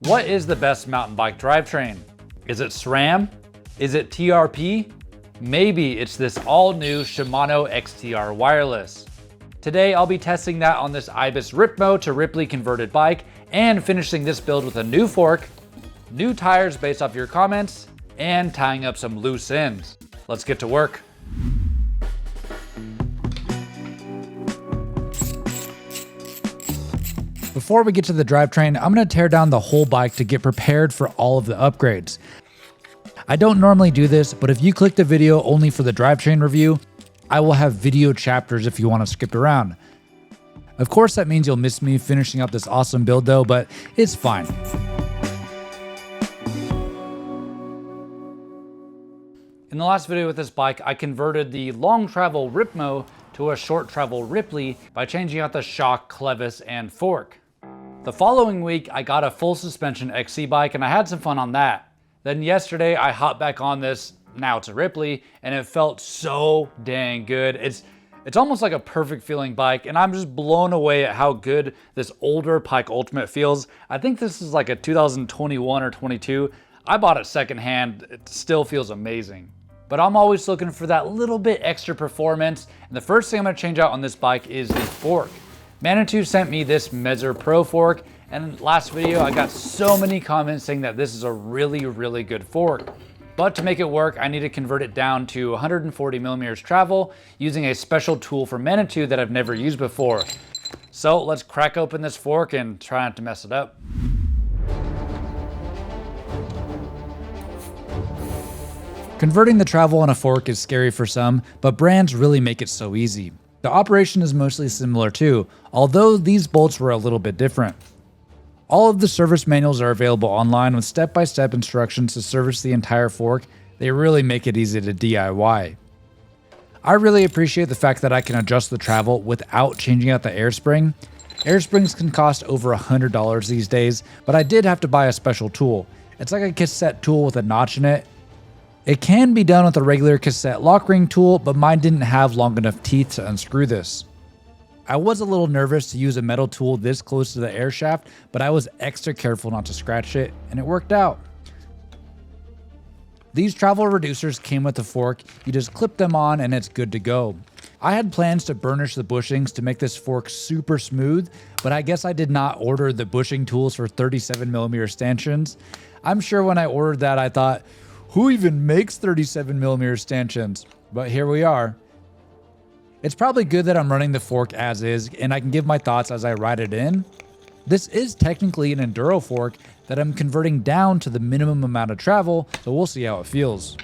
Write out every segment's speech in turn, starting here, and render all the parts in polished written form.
What is the best mountain bike drivetrain? Is it SRAM? Is it TRP? Maybe it's this all-new Shimano XTR wireless. Today I'll be testing that on this Ibis Ripmo to Ripley converted bike and finishing this build with a new fork, new tires based off your comments, and tying up some loose ends. Let's get to work. Before we get to the drivetrain, I'm going to tear down the whole bike to get prepared for all of the upgrades. I don't normally do this, but if you click the video only for the drivetrain review, I will have video chapters if you want to skip around. Of course, that means you'll miss me finishing up this awesome build though, but it's fine. In the last video with this bike, I converted the long travel Ripmo to a short travel Ripley by changing out the shock, clevis, and fork. The following week, I got a full suspension XC bike and I had some fun on that. Then yesterday, I hopped back on this, now it's a Ripley, and it felt so dang good. It's almost like a perfect feeling bike, and I'm just blown away at how good this older Pike Ultimate feels. I think this is like a 2021 or 22. I bought it secondhand, it still feels amazing. But I'm always looking for that little bit extra performance, and the first thing I'm gonna change out on this bike is the fork. Manitou sent me this Mezzer Pro fork, and last video I got so many comments saying that this is a really good fork. But to make it work, I need to convert it down to 140 millimeters travel using a special tool from Manitou that I've never used before. So let's crack open this fork and try not to mess it up. Converting the travel on a fork is scary for some, but brands really make it so easy. The operation is mostly similar too, although these bolts were a little bit different. All of the service manuals are available online with step-by-step instructions to service the entire fork. They really make it easy to DIY. I really appreciate the fact that I can adjust the travel without changing out the air spring. Air springs can cost over $100 these days, but I did have to buy a special tool. It's like a cassette tool with a notch in it. It can be done with a regular cassette lock ring tool, but mine didn't have long enough teeth to unscrew this. I was a little nervous to use a metal tool this close to the air shaft, but I was extra careful not to scratch it, and it worked out. These travel reducers came with the fork. You just clip them on and it's good to go. I had plans to burnish the bushings to make this fork super smooth, but I guess I did not order the bushing tools for 37mm stanchions. I'm sure when I ordered that I thought, who even makes 37mm stanchions? But here we are. It's probably good that I'm running the fork as is, and I can give my thoughts as I ride it in. This is technically an enduro fork that I'm converting down to the minimum amount of travel, so we'll see how it feels.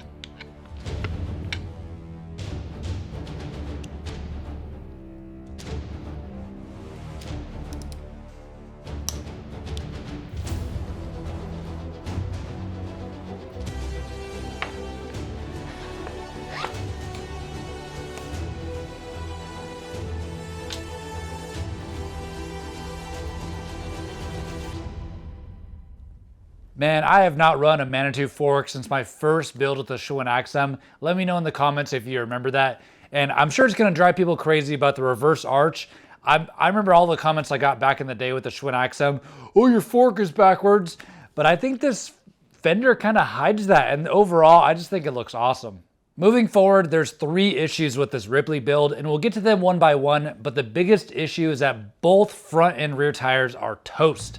Man, I have not run a Manitou fork since my first build with the Shimano XTR. Let me know in the comments if you remember that. And I'm sure it's gonna drive people crazy about the reverse arch. I remember all the comments I got back in the day with the Shimano XTR. Oh, your fork is backwards. But I think this fender kind of hides that. And overall, I just think it looks awesome. Moving forward, there's 3 issues with this Ripley build, and we'll get to them one by one. But the biggest issue is that both front and rear tires are toast.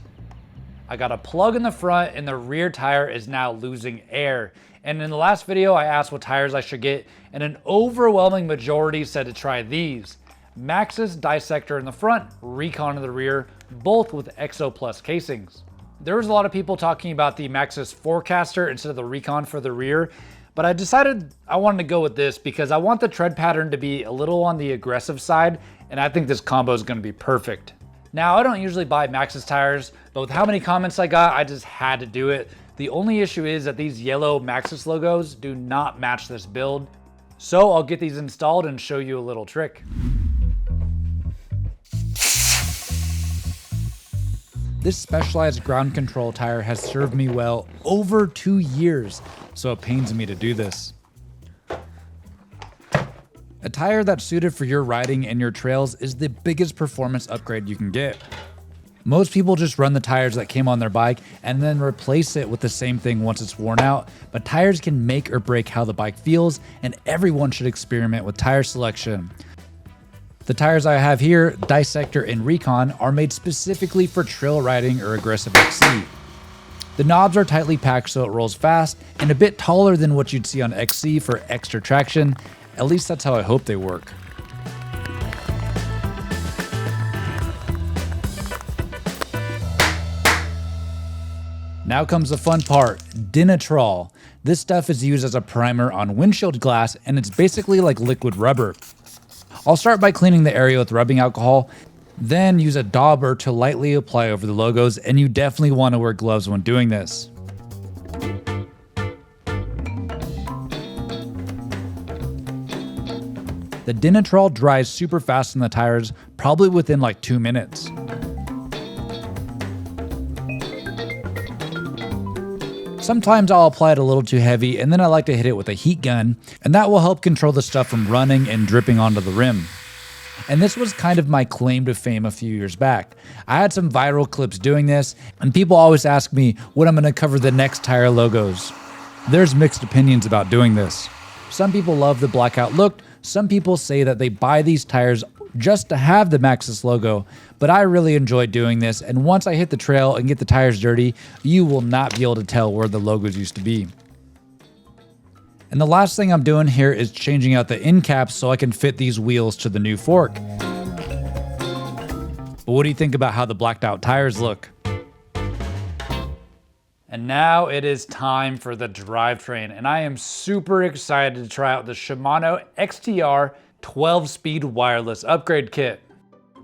I got a plug in the front and the rear tire is now losing air. And in the last video, I asked what tires I should get, and an overwhelming majority said to try these. Maxxis Dissector in the front, Recon in the rear, both with Exo Plus casings. There was a lot of people talking about the Maxxis Forecaster instead of the Recon for the rear, but I decided I wanted to go with this because I want the tread pattern to be a little on the aggressive side, and I think this combo is gonna be perfect. Now, I don't usually buy Maxxis tires, but with how many comments I got, I just had to do it. The only issue is that these yellow Maxxis logos do not match this build. So I'll get these installed and show you a little trick. This Specialized ground control tire has served me well over 2 years, so it pains me to do this. A tire that's suited for your riding and your trails is the biggest performance upgrade you can get. Most people just run the tires that came on their bike and then replace it with the same thing once it's worn out, but tires can make or break how the bike feels, and everyone should experiment with tire selection. The tires I have here, Dissector and Recon, are made specifically for trail riding or aggressive XC. The knobs are tightly packed so it rolls fast, and a bit taller than what you'd see on XC for extra traction. At least that's how I hope they work. Now comes the fun part, Dinitrol. This stuff is used as a primer on windshield glass, and it's basically like liquid rubber. I'll start by cleaning the area with rubbing alcohol, then use a dauber to lightly apply over the logos, and you definitely want to wear gloves when doing this. The Dinitrol dries super fast on the tires, probably within like 2 minutes. Sometimes I'll apply it a little too heavy, and then I like to hit it with a heat gun, and that will help control the stuff from running and dripping onto the rim. And this was kind of my claim to fame a few years back. I had some viral clips doing this, and people always ask me when I'm going to cover the next tire logos. There's mixed opinions about doing this. Some people love the blackout look, some people say that they buy these tires just to have the Maxxis logo, but I really enjoy doing this, and once I hit the trail and get the tires dirty, you will not be able to tell where the logos used to be. And the last thing I'm doing here is changing out the end caps so I can fit these wheels to the new fork. But what do you think about how the blacked out tires look? And now it is time for the drivetrain, and I am super excited to try out the Shimano XTR 12-speed wireless upgrade kit.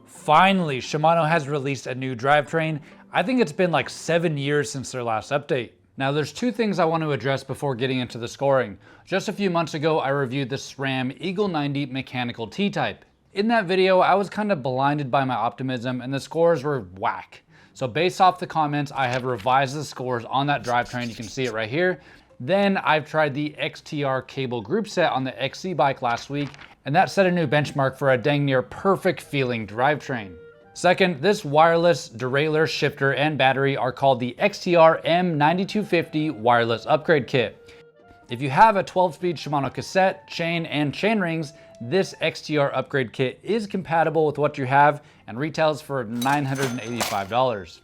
Finally, Shimano has released a new drivetrain. I think it's been like 7 years since their last update. Now there's two things I want to address before getting into the scoring. Just a few months ago, I reviewed the SRAM Eagle 90 mechanical T-Type. In that video, I was kind of blinded by my optimism and the scores were whack. So based off the comments, I have revised the scores on that drivetrain. You can see it right here. Then I've tried the XTR cable group set on the XC bike last week, and that set a new benchmark for a dang near perfect feeling drivetrain. Second, this wireless derailleur, shifter, and battery are called the XTR M9250 wireless upgrade kit. If you have a 12-speed Shimano cassette, chain, and chain rings, this XTR upgrade kit is compatible with what you have and retails for $985.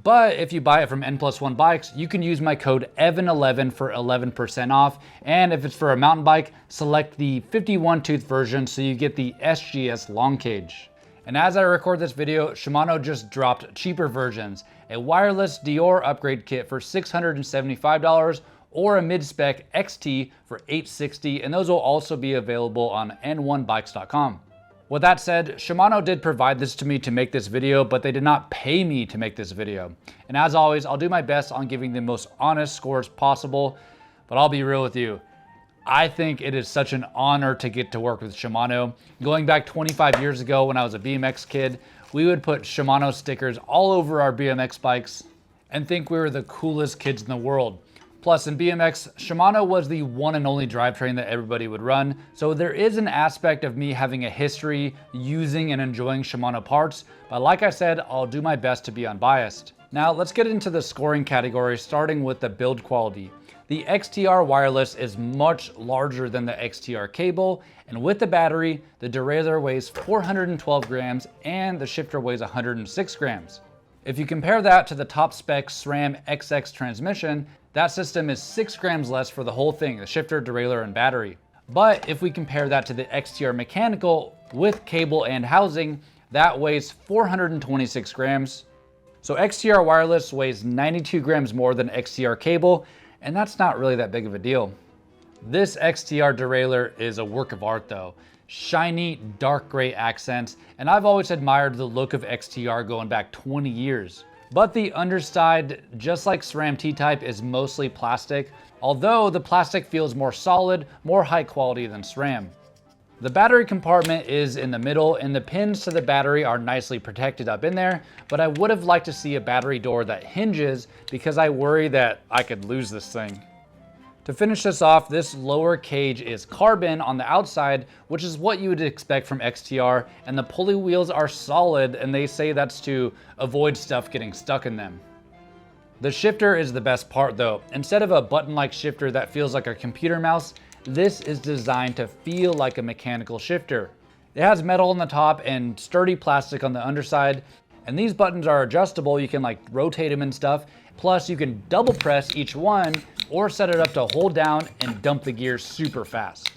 But if you buy it from N+1 Bikes, you can use my code EVAN11 for 11% off. And if it's for a mountain bike, select the 51 tooth version so you get the SGS long cage. And as I record this video, Shimano just dropped cheaper versions, a wireless Dior upgrade kit for $675 or a mid-spec XT for $860, and those will also be available on n1bikes.com. With that said, Shimano did provide this to me to make this video, but they did not pay me to make this video. And as always, I'll do my best on giving the most honest scores possible, but I'll be real with you. I think it is such an honor to get to work with Shimano. Going back 25 years ago when I was a BMX kid, we would put Shimano stickers all over our BMX bikes and think we were the coolest kids in the world. Plus, in BMX, Shimano was the one and only drivetrain that everybody would run, so there is an aspect of me having a history using and enjoying Shimano parts, but like I said, I'll do my best to be unbiased. Now, let's get into the scoring category, starting with the build quality. The XTR wireless is much larger than the XTR cable, and with the battery, the derailleur weighs 412 grams and the shifter weighs 106 grams. If you compare that to the top spec SRAM XX transmission, that system is 6 grams less for the whole thing, the shifter, derailleur, and battery. But if we compare that to the XTR mechanical with cable and housing, that weighs 426 grams. So XTR wireless weighs 92 grams more than XTR cable, and that's not really that big of a deal. This XTR derailleur is a work of art though. Shiny, dark gray accents, and I've always admired the look of XTR going back 20 years. But the underside, just like SRAM T-Type, is mostly plastic, although the plastic feels more solid, more high quality than SRAM. The battery compartment is in the middle, and the pins to the battery are nicely protected up in there, but I would have liked to see a battery door that hinges because I worry that I could lose this thing. To finish this off, this lower cage is carbon on the outside, which is what you would expect from XTR, and the pulley wheels are solid, and they say that's to avoid stuff getting stuck in them. The shifter is the best part though. Instead of a button-like shifter that feels like a computer mouse, this is designed to feel like a mechanical shifter. It has metal on the top and sturdy plastic on the underside, and these buttons are adjustable. You can like rotate them and stuff. Plus you can double press each one or set it up to hold down and dump the gears super fast.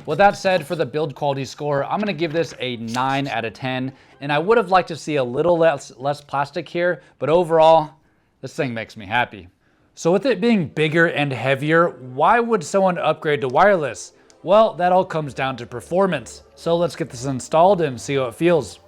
With that said, for the build quality score, I'm gonna give this a 9 out of 10, and I would have liked to see a little less plastic here, but overall, this thing makes me happy. So with it being bigger and heavier, why would someone upgrade to wireless? Well, that all comes down to performance. So let's get this installed and see how it feels.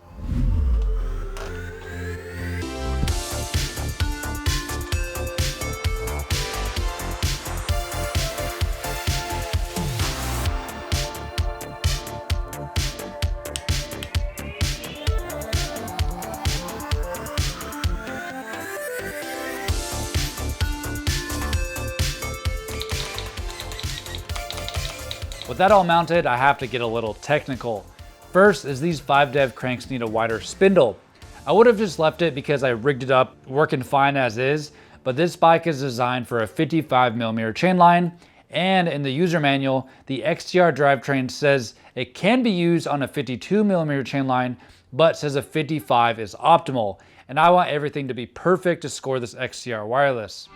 With that all mounted, I have to get a little technical. First is these 5-dev cranks need a wider spindle. I would have just left it because I rigged it up working fine as is, but this bike is designed for a 55mm chain line, and in the user manual, the XTR drivetrain says it can be used on a 52mm chain line, but says a 55 is optimal, and I want everything to be perfect to score this XTR wireless.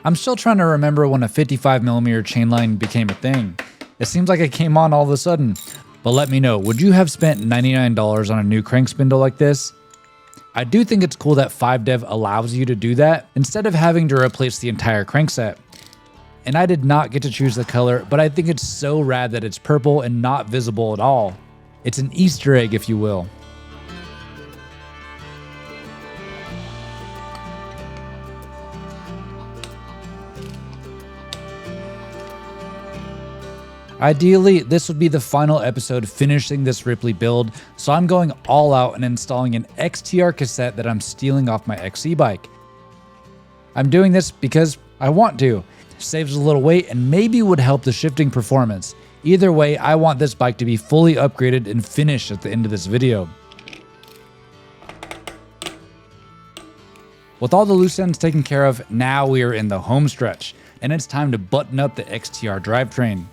I'm still trying to remember when a 55mm chainline became a thing. It seems like it came on all of a sudden. But let me know, would you have spent $99 on a new crank spindle like this? I do think it's cool that 5-dev allows you to do that instead of having to replace the entire crankset. And I did not get to choose the color, but I think it's so rad that it's purple and not visible at all. It's an Easter egg, if you will. Ideally, this would be the final episode finishing this Ripley build, so I'm going all out and installing an XTR cassette that I'm stealing off my XC bike. I'm doing this because I want to. Saves a little weight and maybe would help the shifting performance. Either way, I want this bike to be fully upgraded and finished at the end of this video. With all the loose ends taken care of, now we are in the home stretch, and it's time to button up the XTR drivetrain.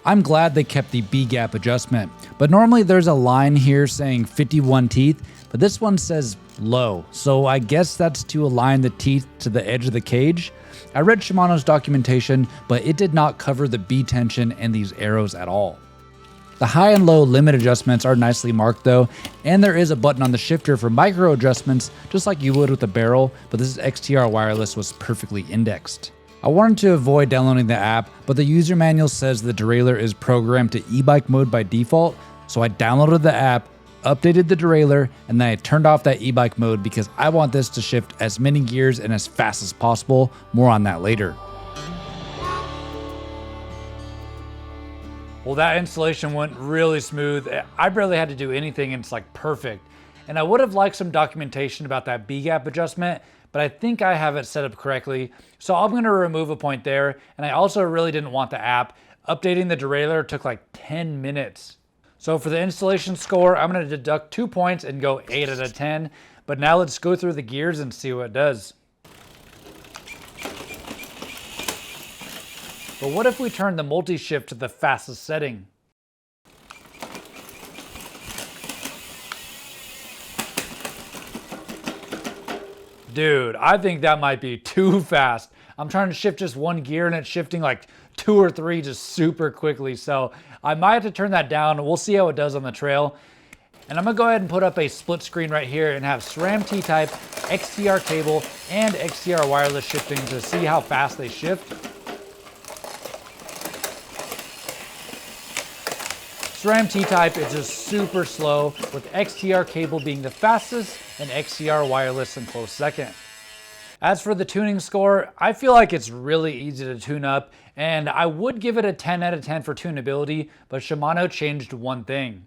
I'm glad they kept the B-gap adjustment, but normally there's a line here saying 51 teeth, but this one says low, so I guess that's to align the teeth to the edge of the cage. I read Shimano's documentation, but it did not cover the B tension and these arrows at all. The high and low limit adjustments are nicely marked though, and there is a button on the shifter for micro adjustments, just like you would with a barrel, but this XTR wireless was perfectly indexed. I wanted to avoid downloading the app, but the user manual says the derailleur is programmed to e-bike mode by default, so I downloaded the app, updated the derailleur, and then I turned off that e-bike mode because I want this to shift as many gears and as fast as possible. More on that later. Well, that installation went really smooth. I barely had to do anything and it's like perfect. And I would have liked some documentation about that B-gap adjustment, but I think I have it set up correctly. So I'm gonna remove a point there. And I also really didn't want the app. Updating the derailleur took like 10 minutes. So for the installation score, I'm gonna deduct 2 points and go 8 out of 10. But now let's go through the gears and see what it does. But what if we turn the multi-shift to the fastest setting? Dude, I think that might be too fast. I'm trying to shift just one gear and it's shifting like 2 or 3 just super quickly. So I might have to turn that down. We'll see how it does on the trail. And I'm gonna go ahead and put up a split screen right here and have SRAM T-Type, XTR cable, and XTR wireless shifting to see how fast they shift. SRAM T-Type is just super slow, with XTR cable being the fastest and XTR wireless in close second. As for the tuning score, I feel like it's really easy to tune up, and I would give it a 10 out of 10 for tunability, but Shimano changed one thing.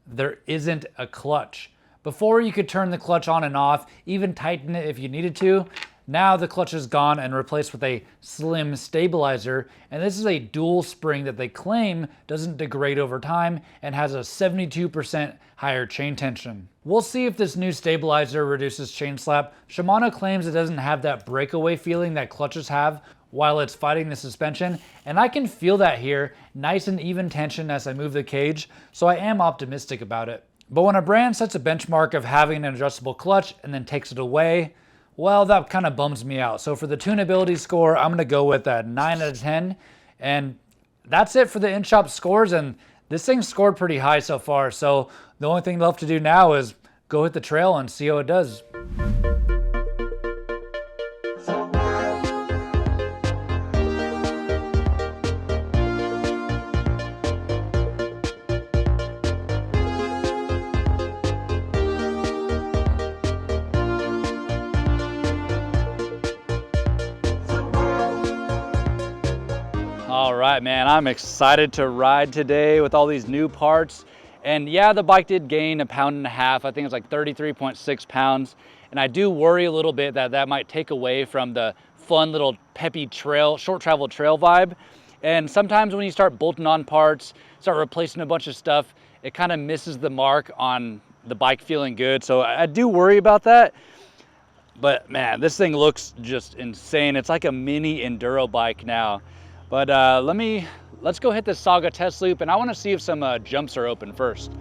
There isn't a clutch. Before you could turn the clutch on and off, even tighten it if you needed to. Now the clutch is gone and replaced with a slim stabilizer, and this is a dual spring that they claim doesn't degrade over time and has a 72% higher chain tension. We'll see if this new stabilizer reduces chain slap. Shimano claims it doesn't have that breakaway feeling that clutches have while it's fighting the suspension, and I can feel that here, nice and even tension as I move the cage, so I am optimistic about it. But when a brand sets a benchmark of having an adjustable clutch and then takes it away, well, that kind of bums me out. So for the tunability score, I'm gonna go with a 9 out of 10. And that's it for the in-shop scores. And this thing scored pretty high so far. So the only thing left to do now is go hit the trail and see how it does. All right, man, I'm excited to ride today with all these new parts. And yeah, the bike did gain 1.5 pounds. I think it's like 33.6 pounds. And I do worry a little bit that that might take away from the fun little peppy trail, short travel trail vibe. And sometimes when you start bolting on parts, start replacing a bunch of stuff, it kind of misses the mark on the bike feeling good. So I do worry about that. But man, this thing looks just insane. It's like a mini enduro bike now. But let's go hit this Saga test loop, and I want to see if some jumps are open first.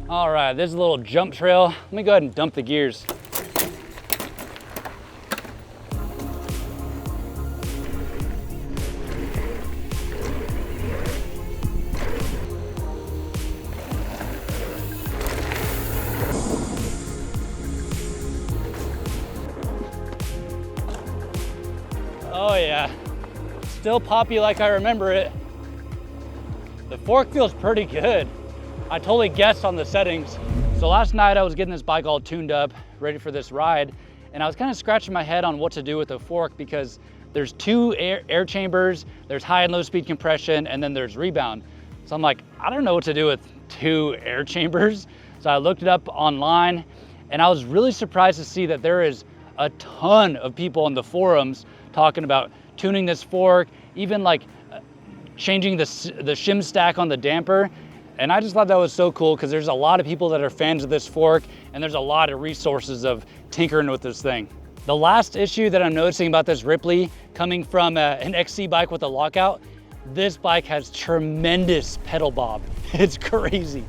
All right, this is a little jump trail. Let me go ahead and dump the gears. Oh yeah. Still poppy like I remember it. The fork feels pretty good. I totally guessed on the settings. So last night I was getting this bike all tuned up, ready for this ride, and I was kind of scratching my head on what to do with the fork because there's two air chambers, there's high and low speed compression, and then there's rebound. So I'm like, I don't know what to do with 2 air chambers. So I looked it up online, and I was really surprised to see that there is a ton of people on the forums talking about tuning this fork, even like changing the shim stack on the damper. And I just thought that was so cool because there's a lot of people that are fans of this fork, and there's a lot of resources of tinkering with this thing. The last issue that I'm noticing about this Ripley, coming from an XC bike with a lockout, this bike has tremendous pedal bob. It's crazy.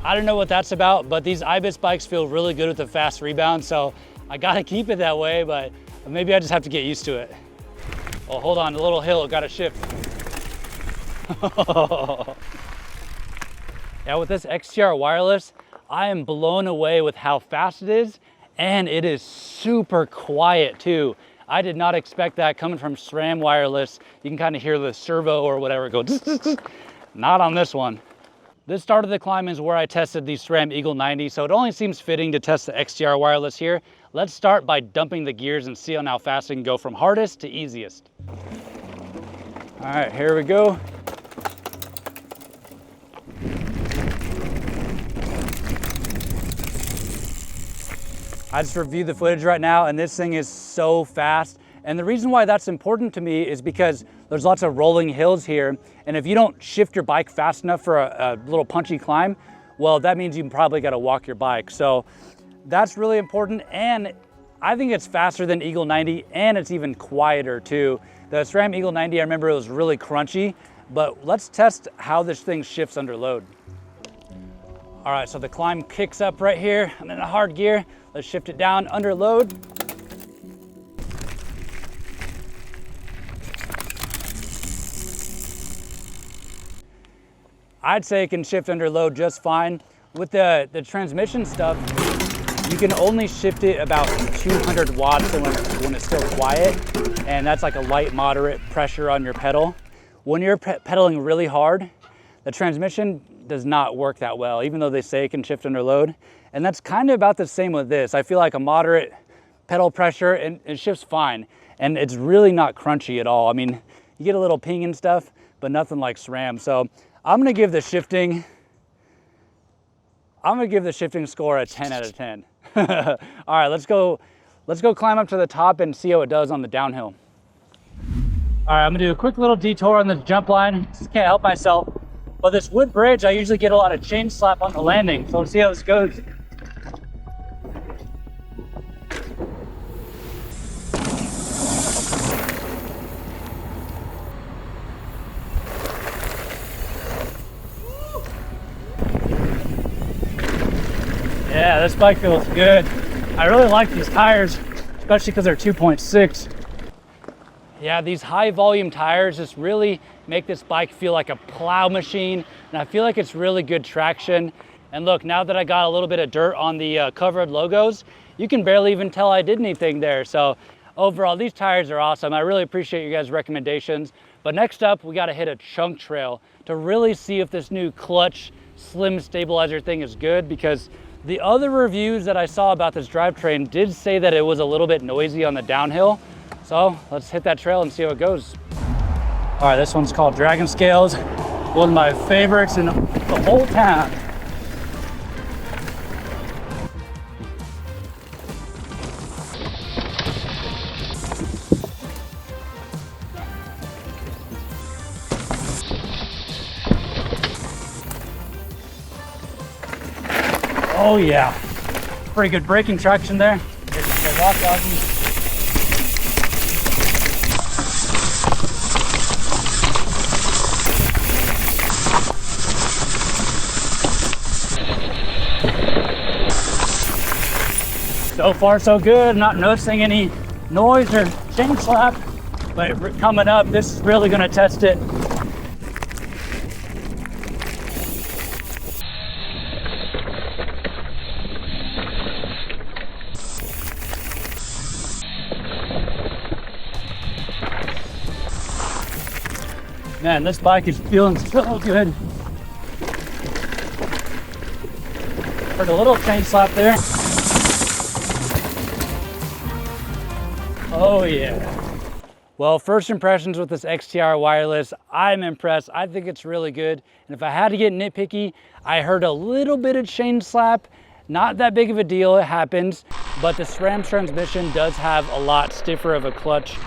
I don't know what that's about, but these Ibis bikes feel really good with the fast rebound, so I gotta keep it that way, but maybe I just have to get used to it. Oh, hold on, a little hill, gotta shift. Yeah, with this XTR wireless, I am blown away with how fast it is, and it is super quiet too. I did not expect that coming from SRAM wireless. You can kind of hear the servo or whatever go. Not on this one. This start of the climb is where I tested the SRAM Eagle 90, so it only seems fitting to test the XTR wireless here. Let's start by dumping the gears and see on how fast it can go from hardest to easiest. All right, here we go. I just reviewed the footage right now, and this thing is so fast. And the reason why that's important to me is because there's lots of rolling hills here, and if you don't shift your bike fast enough for a little punchy climb, well, that means you probably got to walk your bike. So that's really important, and I think it's faster than Eagle 90, and it's even quieter too. The SRAM Eagle 90, I remember it was really crunchy, but let's test how this thing shifts under load. All right, so the climb kicks up right here. I'm in a hard gear. Let's shift it down under load. I'd say it can shift under load just fine. With the transmission stuff, you can only shift it about 200 watts when it's still quiet, and that's like a light, moderate pressure on your pedal. When you're pedaling really hard, the transmission does not work that well, even though they say it can shift under load. And that's kind of about the same with this. I feel like a moderate pedal pressure and it shifts fine. And it's really not crunchy at all. I mean, you get a little ping and stuff, but nothing like SRAM. So I'm gonna give the shifting score a 10 out of 10. All right, let's go climb up to the top and see how it does on the downhill. All right, I'm gonna do a quick little detour on the jump line. Just can't help myself. But this wood bridge, I usually get a lot of chain slap on the landing. So let's see how this goes. Yeah, this bike feels good. I really like these tires, especially because they're 2.6. Yeah, these high volume tires just really make this bike feel like a plow machine. And I feel like it's really good traction. And look, now that I got a little bit of dirt on the covered logos, you can barely even tell I did anything there. So overall, these tires are awesome. I really appreciate you guys' recommendations. But next up, we gotta hit a chunk trail to really see if this new clutch slim stabilizer thing is good, because the other reviews that I saw about this drivetrain did say that it was a little bit noisy on the downhill. So let's hit that trail and see how it goes. All right, this one's called Dragon Scales. One of my favorites in the whole town. Oh yeah, pretty good braking traction there. Rock doggy. So far so good, not noticing any noise or chain slap, but coming up, this is really gonna test it. Man, this bike is feeling so good. Heard a little chain slap there. Oh yeah. Well, first impressions with this XTR wireless, I'm impressed. I think it's really good. And if I had to get nitpicky, I heard a little bit of chain slap. Not that big of a deal, it happens. But the SRAM transmission does have a lot stiffer of a clutch.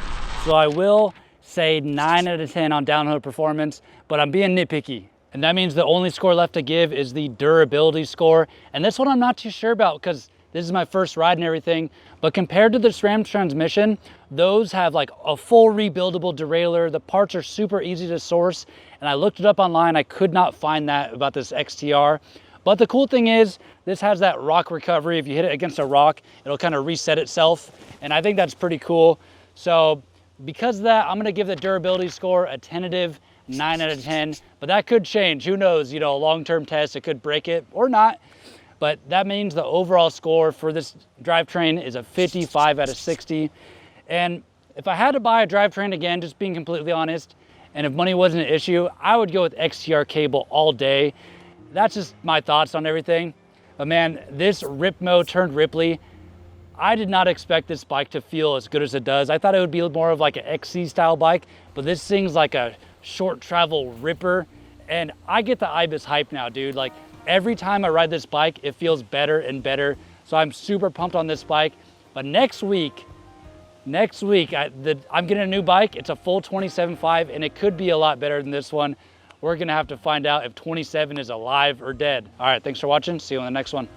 So I will say 9 out of 10 on downhill performance, but I'm being nitpicky. And that means the only score left to give is the durability score. And this one I'm not too sure about because this is my first ride and everything. But compared to the SRAM transmission, those have like a full rebuildable derailleur. The parts are super easy to source. And I looked it up online. I could not find that about this XTR. But the cool thing is this has that rock recovery. If you hit it against a rock, it'll kind of reset itself. And I think that's pretty cool. So because of that, I'm gonna give the durability score a tentative 9 out of 10, but that could change. Who knows, you know, a long-term test, it could break it or not. But that means the overall score for this drivetrain is a 55 out of 60. And if I had to buy a drivetrain again, just being completely honest, and if money wasn't an issue, I would go with XTR cable all day. That's just my thoughts on everything. But man, this Ripmo turned Ripley, I did not expect this bike to feel as good as it does. I thought it would be more of like an XC style bike, but this thing's like a short travel ripper. And I get the Ibis hype now, dude. Like every time I ride this bike, it feels better and better. So I'm super pumped on this bike. But next week, I'm getting a new bike. It's a full 27.5 and it could be a lot better than this one. We're gonna have to find out if 27 is alive or dead. All right, thanks for watching. See you on the next one.